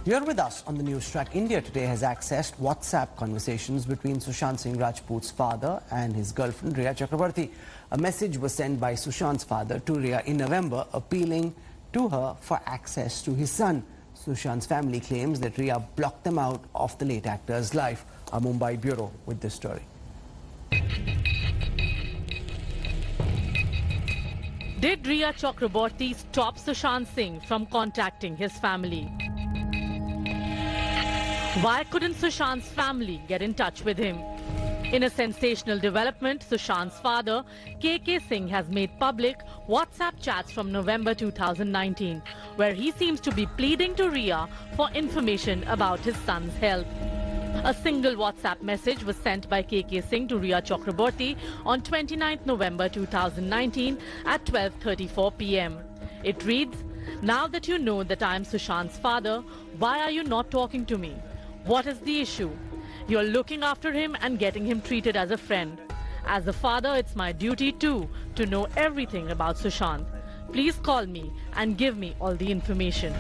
You're with us on the news track. India today has accessed WhatsApp conversations between Sushant Singh Rajput's father and his girlfriend Rhea Chakrabarti. A message was sent by Sushant's father to Rhea in November appealing to her for access to his son. Sushant's family claims that Rhea blocked them out of the late actor's life. Our Mumbai bureau with this story. Did Rhea Chakrabarti stop Sushant Singh from contacting his family? Why couldn't Sushant's family get in touch with him? In a sensational development, Sushant's father, KK Singh, has made public WhatsApp chats from November 2019, where he seems to be pleading to Rhea for information about his son's health. A single WhatsApp message was sent by KK Singh to Rhea Chakrabarti on 29 November 2019 at 12:34 p.m. It reads, "Now that you know that I am Sushant's father, why are you not talking to me? What is the issue? You're looking after him and getting him treated as a friend. As a father, it's my duty too to know everything about Sushant. Please call me and give me all the information."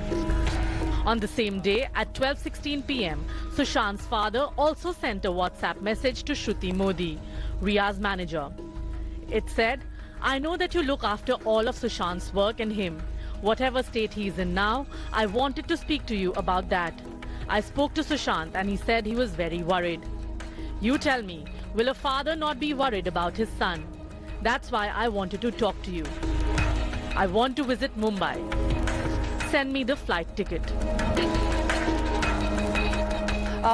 On the same day at 12:16 p.m, Sushant's father also sent a WhatsApp message to Shruti Modi, Rhea's manager. It said, "I know that you look after all of Sushant's work and him. Whatever state he's in now, I wanted to speak to you about that. I spoke to Sushant and he said he was very worried. You tell me, will a father not be worried about his son? That's why I wanted to talk to you. I want to visit Mumbai. Send me the flight ticket."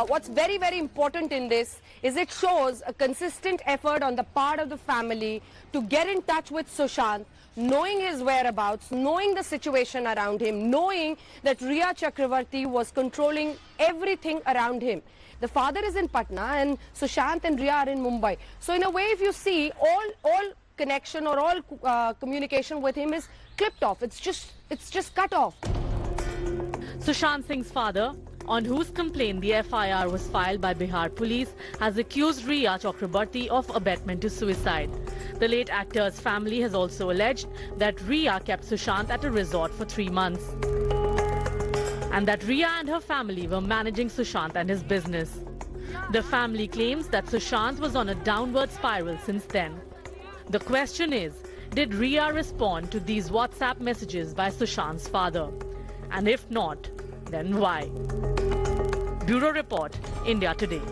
What's very, very important in this is it shows a consistent effort on the part of the family to get in touch with Sushant, knowing his whereabouts, knowing the situation around him, knowing that Rhea Chakrabarti was controlling everything around him. The father is in Patna and Sushant and Rhea are in Mumbai. So in a way, if you see, all connection or all communication with him is clipped off. It's just cut off. Sushant Singh's father, on whose complaint the FIR was filed by Bihar police, has accused Rhea Chakrabarti of abetment to suicide. The late actor's family has also alleged that Rhea kept Sushant at a resort for 3 months, and that Rhea and her family were managing Sushant and his business. The family claims that Sushant was on a downward spiral since then. The question is, did Rhea respond to these WhatsApp messages by Sushant's father? And if not, then why? Bureau Report, India Today.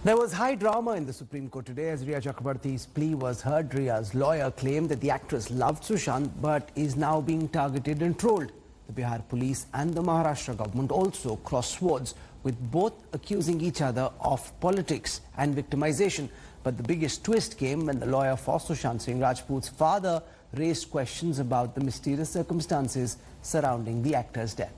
There was high drama in the Supreme Court today as Rhea Chakrabarti's plea was heard. Rhea's lawyer claimed that the actress loved Sushant but is now being targeted and trolled. The Bihar police and the Maharashtra government also crossed swords, with both accusing each other of politics and victimization. But the biggest twist came when the lawyer for Sushant Singh Rajput's father raised questions about the mysterious circumstances surrounding the actor's death.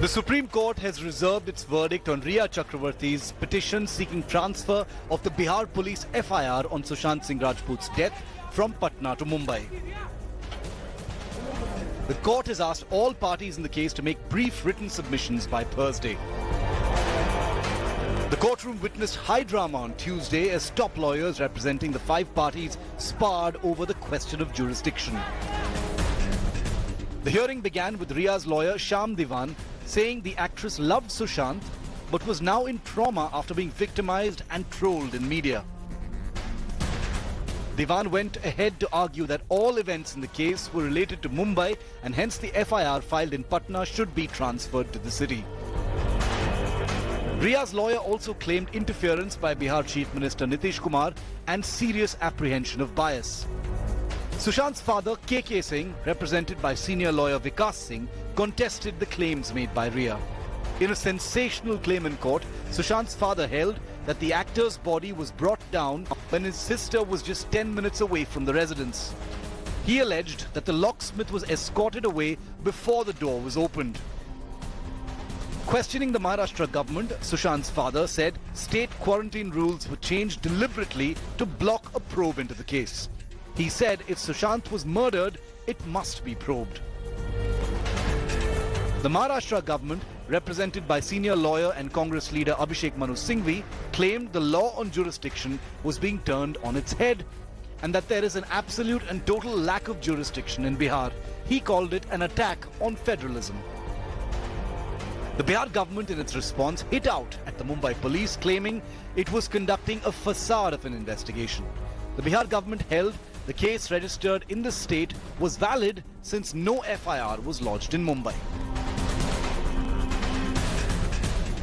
The Supreme Court has reserved its verdict on Rhea Chakrabarti's petition seeking transfer of the Bihar police FIR on Sushant Singh Rajput's death from Patna to Mumbai. The court has asked all parties in the case to make brief written submissions by Thursday. The courtroom witnessed high drama on Tuesday as top lawyers representing the 5 parties sparred over the question of jurisdiction. The hearing began with Rhea's lawyer Shyam Diwan saying the actress loved Sushant but was now in trauma after being victimized and trolled in media. Diwan went ahead to argue that all events in the case were related to Mumbai and hence the FIR filed in Patna should be transferred to the city. Rhea's lawyer also claimed interference by Bihar Chief Minister Nitish Kumar and serious apprehension of bias. Sushant's father, KK Singh, represented by senior lawyer Vikas Singh, contested the claims made by Rhea. In a sensational claim in court, Sushant's father held that the actor's body was brought down when his sister was just 10 minutes away from the residence. He alleged that the locksmith was escorted away before the door was opened. Questioning the Maharashtra government, Sushant's father said state quarantine rules were changed deliberately to block a probe into the case. He said if Sushant was murdered, it must be probed. The Maharashtra government, represented by senior lawyer and Congress leader Abhishek Manu Singhvi, claimed the law on jurisdiction was being turned on its head and that there is an absolute and total lack of jurisdiction in Bihar. He called it an attack on federalism. The Bihar government in its response hit out at the Mumbai police, claiming it was conducting a facade of an investigation. The Bihar government held the case registered in the state was valid since no FIR was lodged in Mumbai.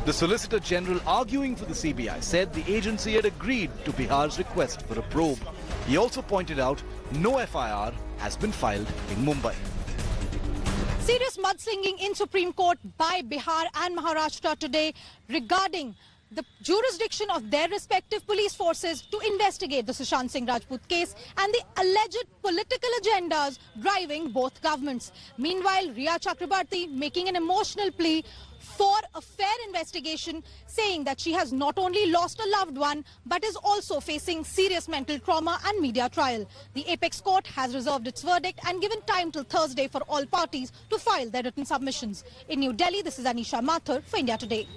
The Solicitor General arguing for the CBI said the agency had agreed to Bihar's request for a probe. He also pointed out no FIR has been filed in Mumbai. Serious mudslinging in Supreme Court by Bihar and Maharashtra today regarding the jurisdiction of their respective police forces to investigate the Sushant Singh Rajput case and the alleged political agendas driving both governments. Meanwhile, Rhea Chakrabarti making an emotional plea for a fair investigation, saying that she has not only lost a loved one but is also facing serious mental trauma and media trial. The Apex Court has reserved its verdict and given time till Thursday for all parties to file their written submissions. In New Delhi, this is Anisha Mathur for India Today.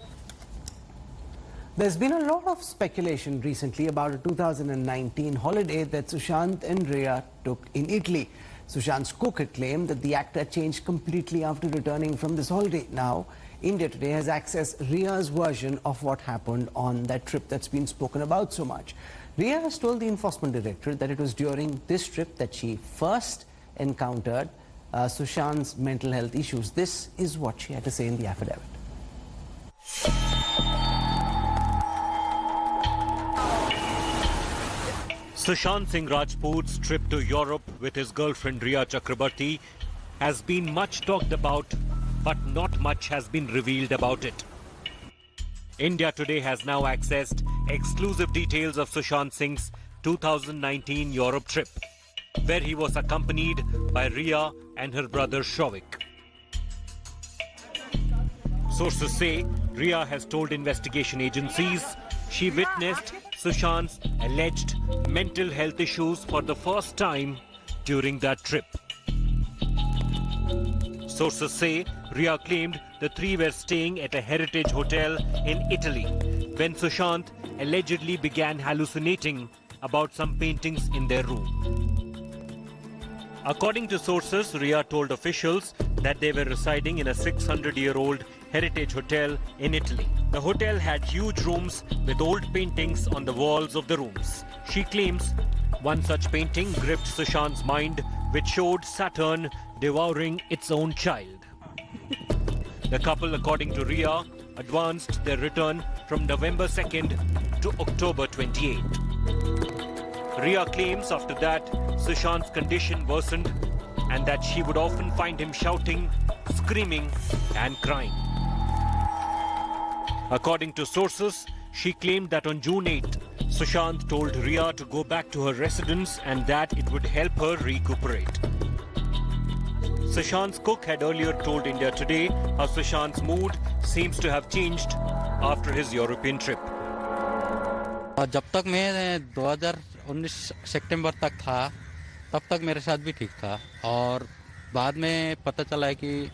There's been a lot of speculation recently about a 2019 holiday that Sushant and Rhea took in Italy. Sushant's cook had claimed that the actor changed completely after returning from this holiday. Now, India Today has accessed Rhea's version of what happened on that trip that's been spoken about so much. Rhea has told the Enforcement Directorate that it was during this trip that she first encountered Sushant's mental health issues. This is what she had to say in the affidavit. Sushant Singh Rajput's trip to Europe with his girlfriend Rhea Chakrabarti has been much talked about, but not much has been revealed about it. India Today has now accessed exclusive details of Sushant Singh's 2019 Europe trip, where he was accompanied by Rhea and her brother Shovik. Sources say Rhea has told investigation agencies she witnessed Sushant's alleged mental health issues for the first time during that trip. Sources say Rhea claimed the three were staying at a heritage hotel in Italy when Sushant allegedly began hallucinating about some paintings in their room. According to sources, Rhea told officials that they were residing in a 600-year-old heritage hotel in Italy. The hotel had huge rooms with old paintings on the walls of the rooms. She claims one such painting gripped Sushant's mind, which showed Saturn devouring its own child. The couple, according to Rhea, advanced their return from November 2nd to October 28th. Rhea claims after that Sushant's condition worsened and that she would often find him shouting, screaming and crying. According to sources, she claimed that on June 8th, Sushant told Rhea to go back to her residence and that it would help her recuperate. Sushant's cook had earlier told India Today how Sushant's mood seems to have changed after his European trip. जब तक मैं 2019 सितंबर तक था, तब तक मेरे साथ भी ठीक था और बाद में पता चला है कि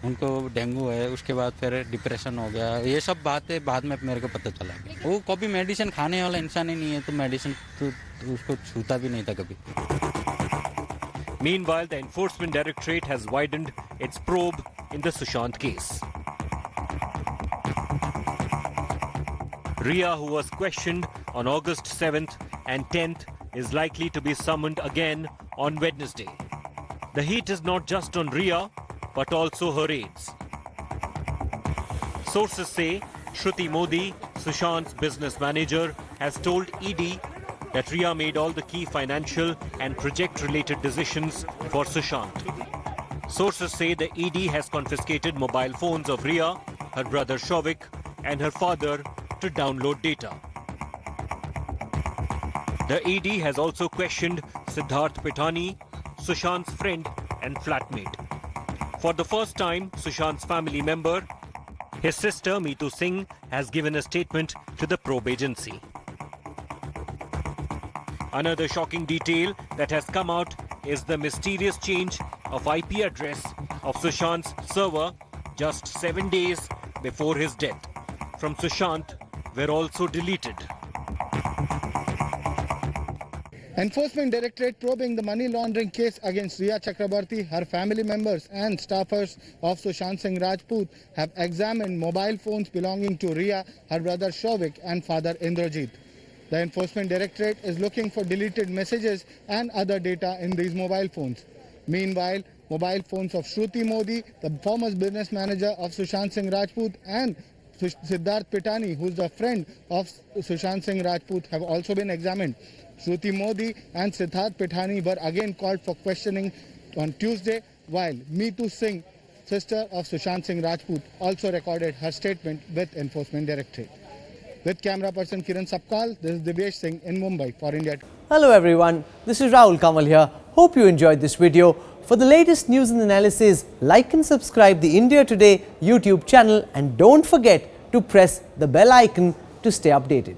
उनको डेंगू है, उसके बाद फिर डिप्रेशन हो गया। ये सब बातें बाद में मेरे को पता चला। वो कभी मेडिसिन खाने वाला इंसान ही नहीं है, तो मेडिसिन तो उसको छूता भी नहीं था कभी। Meanwhile, the Enforcement Directorate has widened its probe in the Sushant case. Rhea, who was questioned on August 7th and 10th, is likely to be summoned again on Wednesday. The heat is not just on Rhea, but also her aides. Sources say Shruti Modi, Sushant's business manager, has told ED that Rhea made all the key financial and project-related decisions for Sushant. Sources say the ED has confiscated mobile phones of Rhea, her brother Shovik, and her father to download data. The ED has also questioned Siddharth Pithani, Sushant's friend and flatmate. For the first time, Sushant's family member, his sister Meetu Singh, has given a statement to the probe agency. Another shocking detail that has come out is the mysterious change of IP address of Sushant's server just 7 days before his death from Sushant were also deleted. Enforcement Directorate probing the money laundering case against Riya Chakrabarti, her family members and staffers of Sushant Singh Rajput have examined mobile phones belonging to Riya, her brother Shovik and father Indrajit. The Enforcement Directorate is looking for deleted messages and other data in these mobile phones. Meanwhile, mobile phones of Shruti Modi, the former business manager of Sushant Singh Rajput, and Siddharth Pitani, who is a friend of Sushant Singh Rajput, have also been examined. Shruti Modi and Siddharth Pitani were again called for questioning on Tuesday, while Meetu Singh, sister of Sushant Singh Rajput, also recorded her statement with Enforcement Directorate. With camera person Kiran Sapkal, this is Divyesh Singh in Mumbai for India. Hello everyone, this is Rahul Kamal here. Hope you enjoyed this video. For the latest news and analysis, like and subscribe the India Today YouTube channel and don't forget to press the bell icon to stay updated.